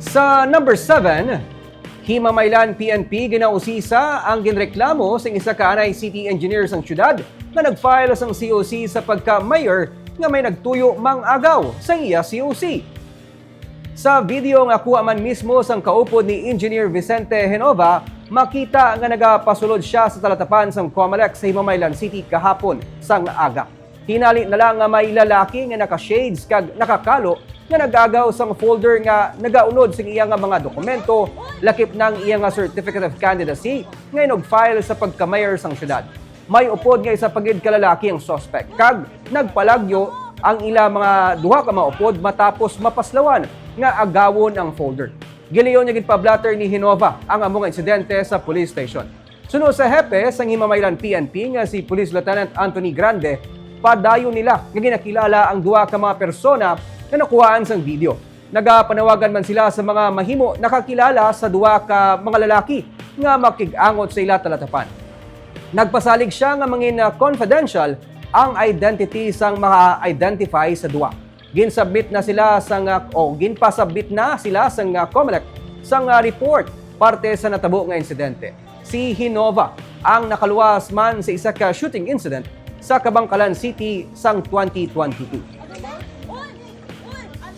Sa number 7, Himamaylan PNP ginausisa ang ginreklamo sa isa ka anay city engineer sang syudad na nag-file sang COC sa pagka-mayor nga may nagtuyo mang agaw sa iya COC. Sa video nga kuha man mismo sang kaupod ni Engineer Vicente Genova, makita nga nagapasulod siya sa talatapan sang COMELEC sa Himamaylan City kahapon sang aga. Hinali na lang nga may lalaki nga naka-shades kag nakakalo nga nagagaw sang folder nga nagaunod sa iya nga mga dokumento, lakip ng iya nga certificate of candidacy nga nag-file sa pagka-mayor sang syudad. May upod nga isa pagid kalalaki ang suspect kag nagpalagyo ang ila mga duha ka maupod matapos mapaslawan nga agawon ang folder. Giliyon niya gid pa-blatter ni Genova ang among insidente sa police station. Sunod sa hepe sang Himamaylan PNP nga si Police Lieutenant Anthony Grande, padayon nila nga ginakilala ang duha ka mga persona na nakuhaan sang video. Nagapanawagan man sila sa mga mahimo nakakilala sa duha ka mga lalaki nga makig-angot sa ila talatapan. Nagpasalig siya nga mangin confidential ang identity sang maka-identify sa duha. Ginsubmit na sila sang ginpasubmit na sila sang COMELEC sang report parte sa natabo nga insidente. Si Genova ang nakaluwas man sa isa ka shooting incident sa Kabangkalan City sang 2022.